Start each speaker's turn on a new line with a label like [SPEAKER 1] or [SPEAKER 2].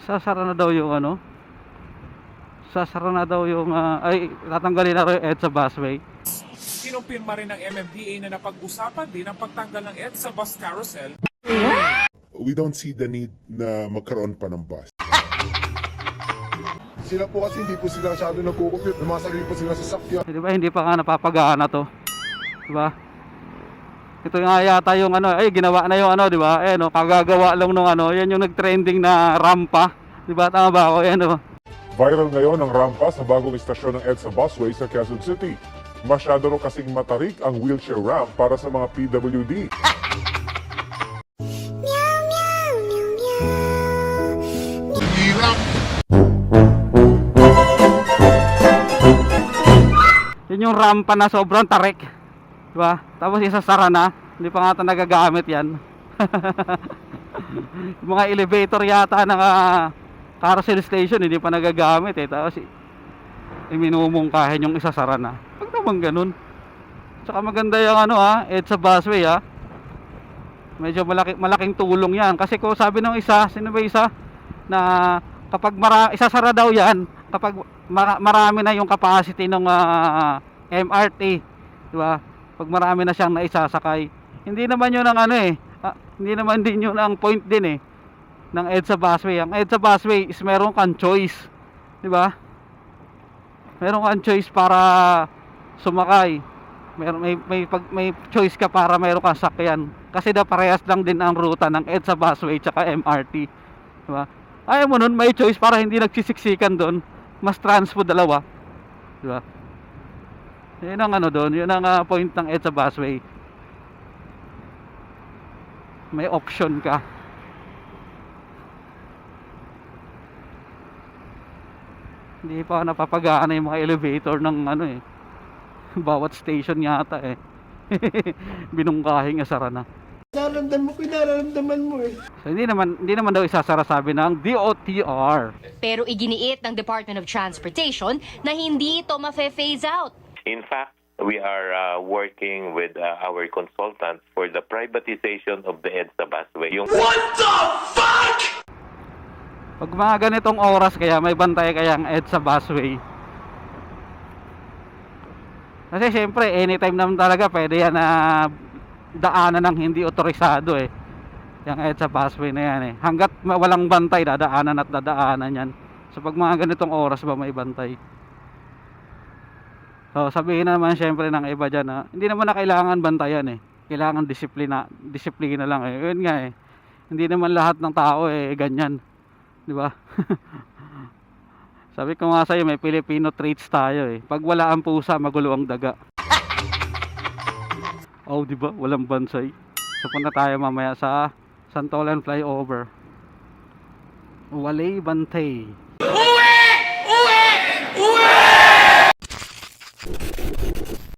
[SPEAKER 1] Sasara na daw yung ano, sasara na daw yung ay tatanggalin na rin yung EDSA busway.
[SPEAKER 2] Kinumpirma rin ng MMDA na napag-usapan din ang pagtanggal ng EDSA bus carousel.
[SPEAKER 3] We don't see the need na magkaroon pa ng bus.
[SPEAKER 4] Sila po kasi hindi po sila masyado nagkukupit. Lumasarili po sila sa sakya.
[SPEAKER 1] Di ba hindi pa nga napapagana to? Di ba? Ito nga yata yung ano, ay ginawa na yung ano, di ba? Eh no, kagagawa lang nung ano, yan yung nag-trending na rampa. Di ba? Tama ba ako? Yan no.
[SPEAKER 3] Viral ngayon ang rampa sa bagong istasyon ng EDSA Busway sa Quezon City. Masyado ro kasing matarik ang wheelchair ramp para sa mga PWD.
[SPEAKER 1] Yun yung rampa na sobrang tarik. Diba? Tapos isasara na. Hindi pa nga ito nagagamit yan. Yung mga elevator yata ng carousel station hindi pa nagagamit eh. Tapos iminumungkahin yung isasara na. Pag naman ganun. Tsaka maganda yung ano EDSA busway Medyo malaking tulong yan. Kasi kung sabi ng isa, sino ba isa? Na kapag isasara daw yan kapag marami na yung capacity ng MRT, di ba? Pag marami na siyang naisasakay, hindi naman yun ang ano hindi naman din yun ang point din ng EDSA busway. Ang EDSA busway is meron kang choice, di ba? Meron kang choice para sumakay. May choice ka para meron kang sakyan. Kasi daw parehas lang din ang ruta ng EDSA busway tsaka MRT, di ba? Ayaw mo nun, may choice para hindi nagsisiksikan doon. Mas transpo dalawa, di ba? Yun ang ano doon, yun ang point ng EDSA busway. May option ka. Hindi pa napapagana yung mga elevator ng ano bawat station yata binungkahing asara na.
[SPEAKER 4] Nararamdaman ko, nararamdaman mo
[SPEAKER 1] So hindi naman daw isasara, sabi ng DOTR.
[SPEAKER 5] Pero iginiit ng Department of Transportation na hindi ito mafe-phase out.
[SPEAKER 6] In fact, we are working with our consultants for the privatization of the EDSA busway.
[SPEAKER 1] Pag mga ganitong oras kaya may bantay kaya ang EDSA busway. Kasi syempre anytime naman talaga pwede yan na daanan ng hindi otorisado yung EDSA busway na yan hanggat walang bantay dadaanan at dadaanan yan. So pag mga ganitong oras ba may bantay, so sabihin na naman syempre ng iba dyan hindi naman na kailangan bantayan kailangan disiplina lang yun nga hindi naman lahat ng tao ganyan, di ba? Sabi ko nga sa'yo, may Filipino traits tayo pag wala ang pusa, magulo ang daga. Oh, di ba? Walang bansay. So punta tayo mamaya sa Santolan flyover. Walay bantay. Uwi! Uwi! Uwi!